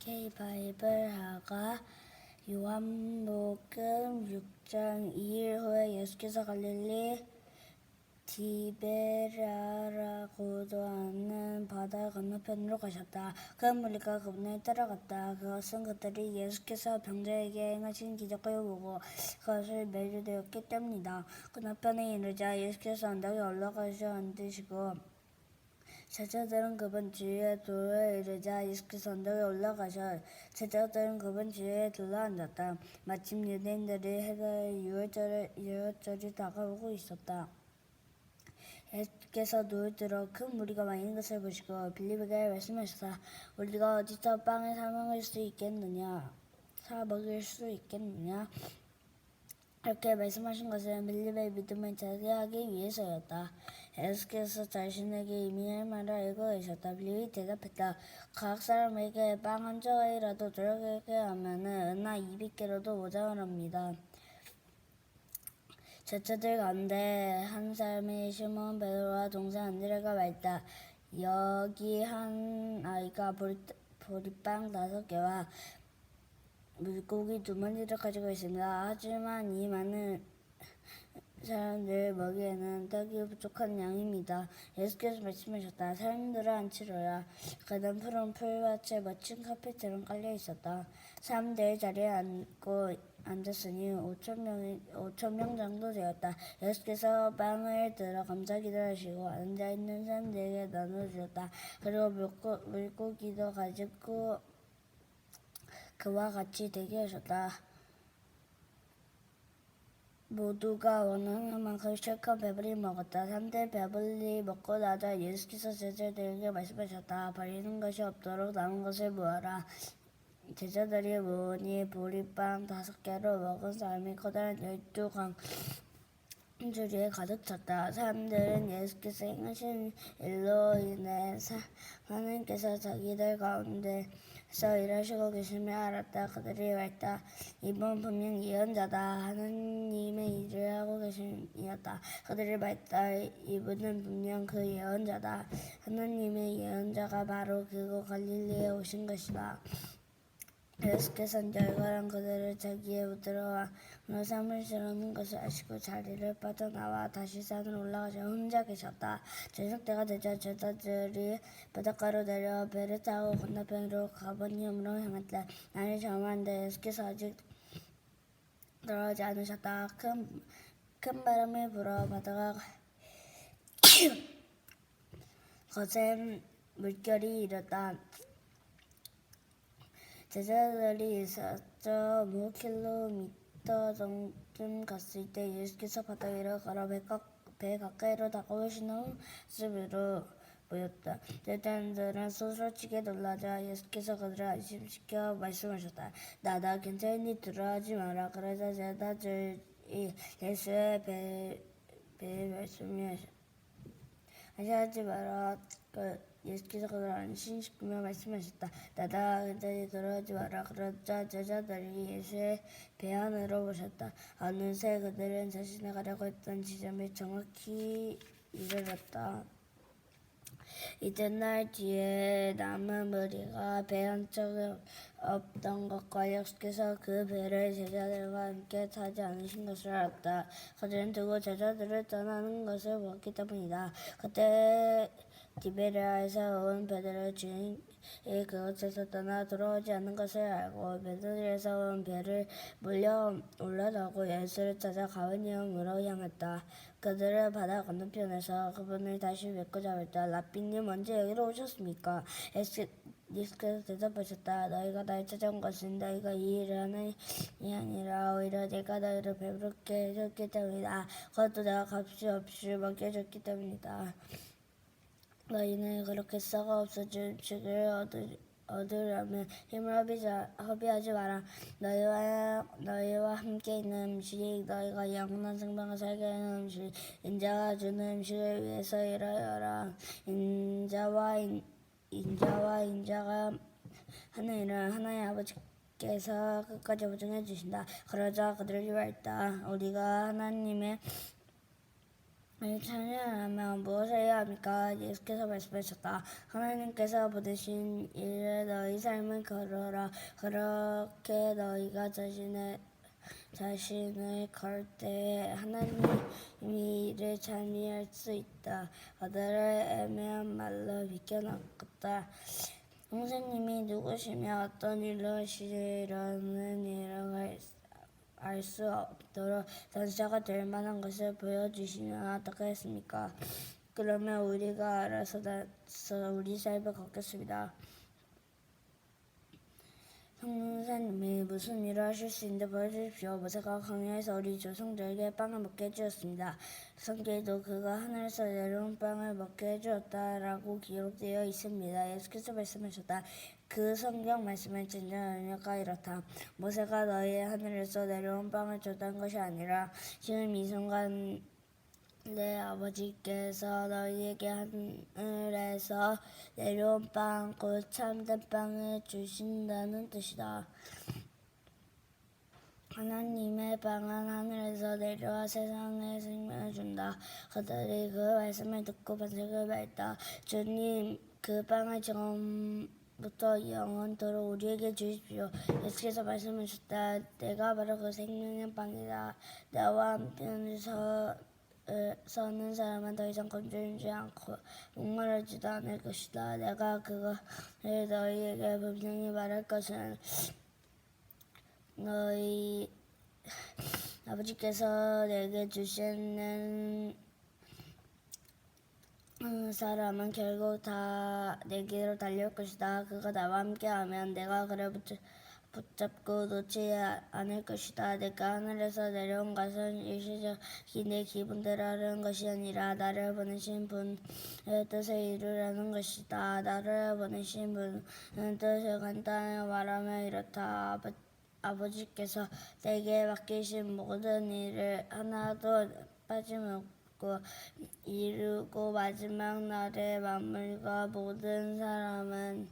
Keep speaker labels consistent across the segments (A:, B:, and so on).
A: K-바이블 하가 요한복음 6장 2일 후에 예수께서 갈릴리 디베랴라고도 하는 바다 건너편으로 가셨다. 그 무리가 그분을 따라갔다. 그것은 그들이 예수께서 병자에게 행하신 기적을 보고 그것을 매료되었기 때문이다. 건너편에 이르자 예수께서 언덕에 올라가셔 앉으시고 제자들은 그분 주위에 둘러 이르자 예수께서 언덕에 올라가셔 제자들은 그분 주위에 둘러 앉았다. 마침 유대인들이 해당의 유월절이 다가오고 있었다. 예수께서 눈을 들어 큰 무리가 많은 것을 보시고 빌립에게 말씀하셨다. 우리가 어디서 빵을 사 먹을 수 있겠느냐? 이렇게 말씀하신 것은 빌립의 믿음을 자세히 하기 위해서였다. 예수께서 자신에게 이미 할 말을 알고 계셨다. 빌립이 대답했다. 각 사람에게 빵 한 조각이라도 들어가게 하면 은하 200개로도 모자랍니다. 제자들 가운데 한 사람이 시몬 베드로와 동생 안드레가 말했다. 여기 한 아이가 보리빵 5개와 물고기 2마리를 가지고 있습니다. 하지만 이 많은 사람들 먹이에는 떡이 부족한 양입니다. 예수께서 말씀하셨다. 사람들을 앉히러라. 가장 푸른 풀밭에 멋진 카펫처럼 깔려 있었다. 사람들이 자리에 앉았으니 5,000명 정도 되었다. 예수께서 빵을 들어 감사기도를 하시고 앉아있는 사람들에게 나눠주셨다. 그리고 물고기도 가지고 그와 같이 대기하셨다. 모두가 원하는 만큼 실컷 배불리 먹었다. 사람들이 배불리 먹고 나자 예수께서 제자들에게 말씀하셨다. 버리는 것이 없도록 남은 것을 모아라. 제자들이 모으니 보리빵 5개로 먹은 사람이 커다란 12강주리에 가득 찼다. 사람들은 예수께서 행하신 일로 인해 하나님께서 자기들 가운데서 일하시고 계심을 알았다. 그들이 말했다. 이분 분명 예언자다. 하나님의 일을 하고 계심이었다. 그들이 말했다. 이분은 분명 그 예언자다. 하나님의 예언자가 바로 그곳 갈릴리에 오신 것이다. 예수께서는 열과랑 그들을 자기의 들어와 사무실에 오는 것을 아시고 자리를 빠져나와 다시 산으로 올라가셔 혼자 계셨다. 저녁때가 되자 제자들이 바닷가로 내려 배를 타고 건너편으로 가버나움으로 향했다. 날이 저물었는데 예수께서 아직 돌아오지 않으셨다. 큰 바람이 불어 바다가 거센 물결이 일었다. 제자들이 4.5km 정도 갔을 때 예수께서 바다 위로 걸어 배 가까이로 다가오시는 모습으로 보였다. 제자들은 소스라치게 놀라자 예수께서 그들을 안심시켜 말씀하셨다. 나다 괜찮으니 두려워하지 마라. 그러자 제자들이 예수의 배에 말씀하셨다. 하지 마라. 예수께서 그들을 안심시키며 말씀하셨다. 나다 괜찮으니 두려워하지 마라. 그러자 제자들이 예수의 배 안으로 보셨다. 어느새 그들은 자신이 가려고 했던 지점에 정확히 이르렀다. 이튿날 뒤에 남은 무리가 배 한쪽에 없던 것과 예수께서 그 배를 제자들과 함께 타지 않으신 것을 알았다. 그들은 두고 제자들을 떠나는 것을 보았기 때문이다. 그때 디베랴에서 온 베드로의 주인이 그곳에서 떠나 돌아오지 않는 것을 알고 베드로에서 온 배를 몰려 올라타고 예수를 찾아 가버나움으로 향했다. 그들은 바다 건너편에서 그분을 다시 뵙고 잡았다. 라삐님 언제 여기로 오셨습니까? 예수께서 대답하셨다. 너희가 날 찾아온 것은 너희가 이 일을 하느니 아니라 오히려 내가 너희를 배부르게 해줬기 때문이다. 그것도 내가 값이 없이 먹여줬기 때문이다. 너희는 그렇게 썩어 없어진 음식을 얻으려면 힘을 허비하지 마라. 너희와 함께 있는 음식, 너희가 영원한 생명을 살게 하는 음식, 인자가 주는 음식을 위해서 일하여라. 인자가 하는 일은 하나님 아버지께서 끝까지 보증해 주신다. 그러자 그들이 말했다. 우리가 하나님의 찬양하면 무엇을 해야 합니까? 예수께서 말씀하셨다. 하나님께서 보내신 일에 너희 삶을 걸어라. 그렇게 너희가 자신을 걸 때에 하나님이 이를 참여할 수 있다. 그들을 애매한 말로 비껴넣었다. 선생님이 누구시며 어떤 일로 하시려는 일을 알 수 없도록 전사가 될 만한 것을 보여주시면 어떻겠습니까? 그러면 우리가 알아서 우리 삶을 걷겠습니다. 성령님이 무슨 일을 하실 수 있는지 보여주십시오. 모세가 광야에서 우리 조상들에게 빵을 먹게 해주었습니다. 성경에도 그가 하늘에서 내려온 빵을 먹게 해주었다라고 기록되어 있습니다. 예수께서 말씀하셨다. 그 성경 말씀의 진정한 의미가 이렇다. 모세가 너희의 하늘에서 내려온 빵을 줬다는 것이 아니라 지금 이 순간 내 아버지께서 너희에게 하늘에서 내려온 빵, 곧 참된 빵을 주신다는 뜻이다. 하나님의 빵은 하늘에서 내려와 세상에 생명을 준다. 그들이 그 말씀을 듣고 반석을 밟다. 주님, 그 빵을 지금부터 영원토록 우리에게 주십시오. 예수께서 말씀하셨다. 내가 바로 그 생명의 빵이다. 나와 함께 서는 사람은 더 이상 굶주리지 않고 목마르지도 않을 것이다. 내가 그것을 너희에게 분명히 말할 것은 너희 아버지께서 내게 주시는 사람은 결국 다 내게로 달려올 것이다. 그가 나와 함께하면 내가 그를 붙잡고 놓지 않을 것이다. 내가 하늘에서 내려온 것은 일시적인 내 기분대로 하려는 것이 아니라 나를 보내신 분의 뜻을 이루려는 것이다. 나를 보내신 분의 뜻을 간단히 말하면 이렇다. 아버지께서 내게 맡기신 모든 일을 하나도 빠짐없고 이루고 마지막 날에 만물과 모든 사람은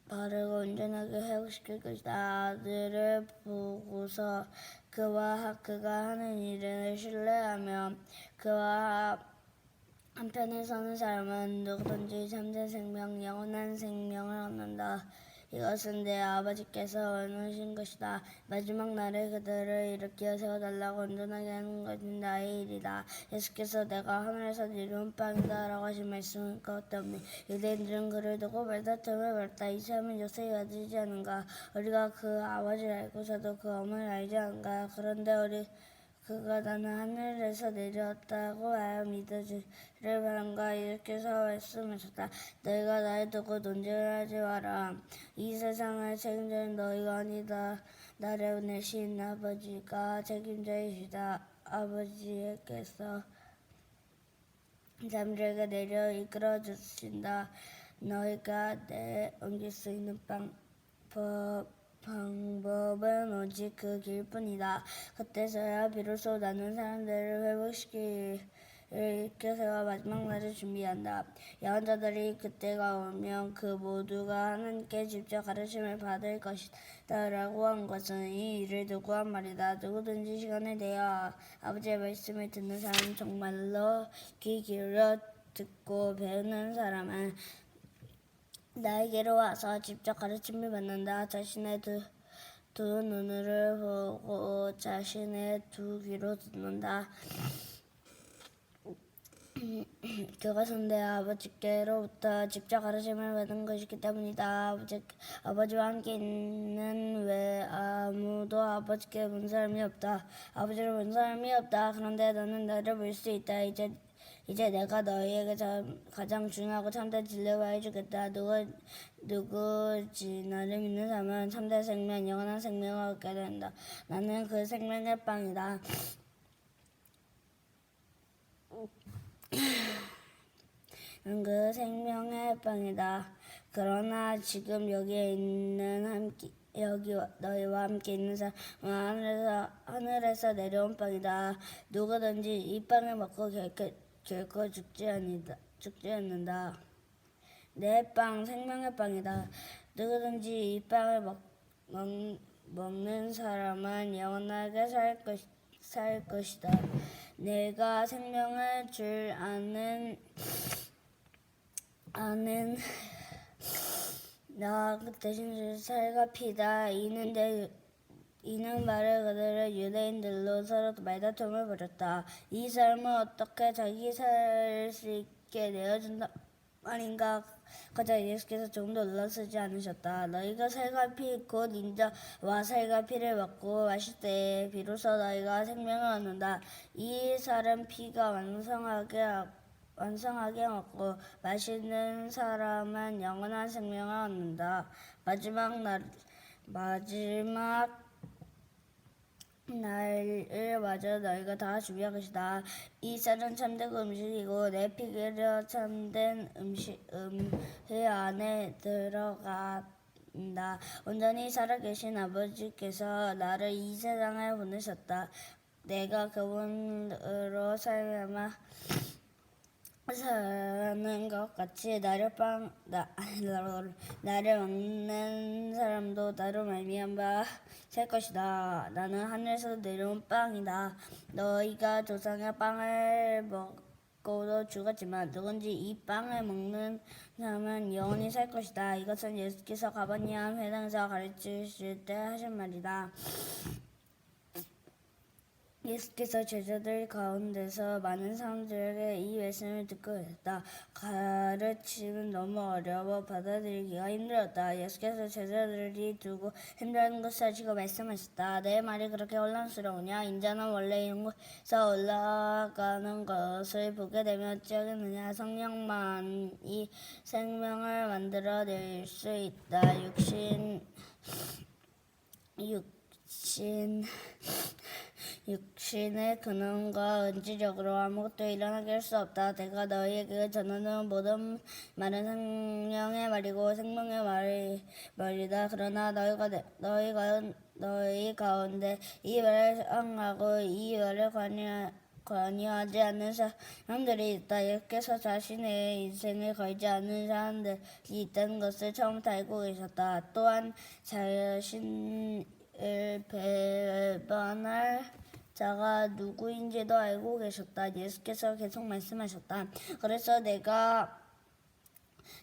A: 바르고 온전하게 회복시킬 것이다. 아들을 보고서 그가 하는 일을 신뢰하며 그와 한편에 서는 사람은 누구든지 참된 생명, 영원한 생명을 얻는다. 이것은 내 아버지께서 원하신 것이다. 마지막 날에 그들을 일으켜 세워달라고 온전하게 하는 것이 나의 일이다. 예수께서 내가 하늘에서 내려온 빵이다 라고 하신 말씀은 그것때문에 유대인들은 그를 두고 말다툼을 벌였다. 이 사람은 요셉이 아들이지 않은가? 우리가 그 아버지를 알고서도 그 어머니를 알지 않은가? 그런데 그가 나는 하늘에서 내려왔다고 하여 믿어주기를 바란가. 예수께서 말씀하셨다. 너희가 나를 두고 논쟁을 하지 마라. 이 세상을 책임지는 너희가 아니다. 나를 보내신 아버지가 책임자이시다. 아버지께서 사람들에게 내려 이끌어 주신다. 너희가 옮길 수 있는 방법은 오직 그 길뿐이다. 그때서야 비로소 나는 사람들을 회복시킬 일으켜세워 마지막 날을 준비한다. 예언자들이 그때가 오면 그 모두가 하나님께 직접 가르침을 받을 것이다 라고 한 것은 이 일을 두고 한 말이다. 누구든지 시간을 내어 아버지의 말씀을 듣는 사람은 정말로 귀 기울여 듣고 배우는 사람은 나에게로 와서 직접 가르침을 받는다. 자신의 두 눈으로 보고 자신의 두 귀로 듣는다. 그것은 내 아버지께로부터 직접 가르침을 받은 것이기 때문이다. 아버지와 함께 있는 외 아무도 아버지께 본 사람이 없다. 아버지를 본 사람이 없다. 그런데 너는 나를 볼 수 있다. 이제 내가 너희에게 가장 중요하고 참된 진리를 해주겠다. 누구지 나를 믿는 사람은 참된 생명, 영원한 생명을 얻게 된다. 나는 그 생명의 빵이다. 나는 그 생명의 빵이다. 그러나 지금 여기 너희와 함께 있는 사람은 하늘에서 내려온 빵이다. 누구든지 이 빵을 먹고 결코 죽지 않는다. 내 빵, 생명의 빵이다. 누구든지 이 빵을 먹는 사람은 영원하게 살 것이다. 내가 생명을 줄 아는 나 대신 줄 살과 피다. 이는 말을 그들은 유대인들로 서로 말다툼을 벌였다. 이 사람은 어떻게 자기 살 수 있게 내어준다 말인가. 가자. 예수께서 조금 더 놀라시지 않으셨다. 너희가 살과 피 곧 인자와 살과 피를 먹고 마실 때에 비로소 너희가 생명을 얻는다. 이 살은 피가 완성하게 먹고 마시는 사람은 영원한 생명을 얻는다. 마지막 날을 맞아 너희가 다 준비할 것이다. 이 쌀은 참된 음식이고 내 피가 참된 그 안에 들어간다. 온전히 살아계신 아버지께서 나를 이 세상에 보내셨다. 내가 그분으로 살아야만 사는 것 같이 나를 먹는 사람도 나로 말미암아 살 것이다. 나는 하늘에서 내려온 빵이다. 너희가 조상의 빵을 먹고도 죽었지만 누군지 이 빵을 먹는 사람은 영원히 살 것이다. 이것은 예수께서 가버나움 회당에서 가르치실 때 하신 말이다. 예수께서 제자들 가운데서 많은 사람들에게 이 말씀을 듣고 계셨다. 가르침은 너무 어려워 받아들이기가 힘들었다. 예수께서 제자들이 두고 힘들어하는 것을 아시고 말씀하셨다. 내 말이 그렇게 혼란스러우냐? 인자는 원래 이런 곳에서 올라가는 것을 보게 되면 어찌하겠느냐? 성령만이 생명을 만들어낼 수 있다. 육신의 근원과 은지력으로 아무것도 일어나게 할 수 없다. 내가 너희에게 전하는 모든 말은 성령의 말이고 생명의 말이다. 그러나 너희 가운데 이 말을 수용하고 이 말을 관여하지 않는 사람들이 있다. 예수께서 자신의 인생을 걸지 않는 사람들이 있다는 것을 처음부터 알고 계셨다. 또한 자신을 배반할 자가 누구인지도 알고 계셨다. 예수께서 계속 말씀하셨다. 그래서 내가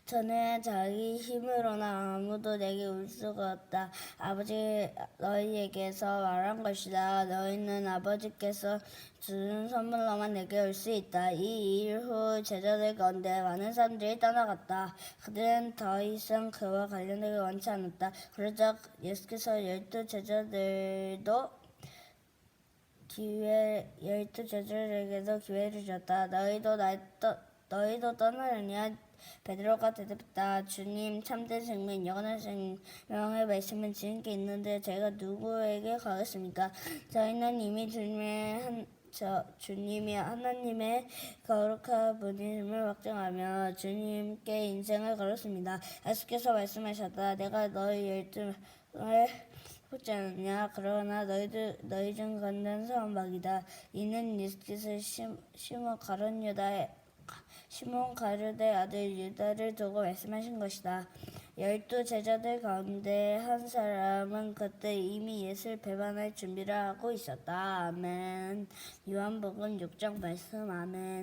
A: 전에 자기 힘으로는 아무도 내게 올 수가 없다. 아버지 너희에게서 말한 것이다. 너희는 아버지께서 주는 선물로만 내게 올 수 있다. 이 일 후 제자들 가운데 많은 사람들이 떠나갔다. 그들은 더 이상 그와 관련되기 원치 않았다. 그러자 예수께서 12제자들에게도 기회를 주셨다. 너희도 떠나느냐? 베드로가 대답했다. 주님, 참된 생명, 영원한 생명의 말씀은 지금께 있는데 저희가 누구에게 가겠습니까? 저희는 이미 주님이 하나님의 거룩한 분임을 확증하며 주님께 인생을 걸었습니다. 예수께서 말씀하셨다. 내가 너희 12명을 뽑지 않았냐? 그러나 너희 중 간단 선박이다. 이는 예수께서 시몬 가룟의 아들 유다를 두고 말씀하신 것이다. 12제자들 가운데 한 사람은 그때 이미 예수를 배반할 준비를 하고 있었다. 아멘. 요한복음 6장 말씀. 아멘.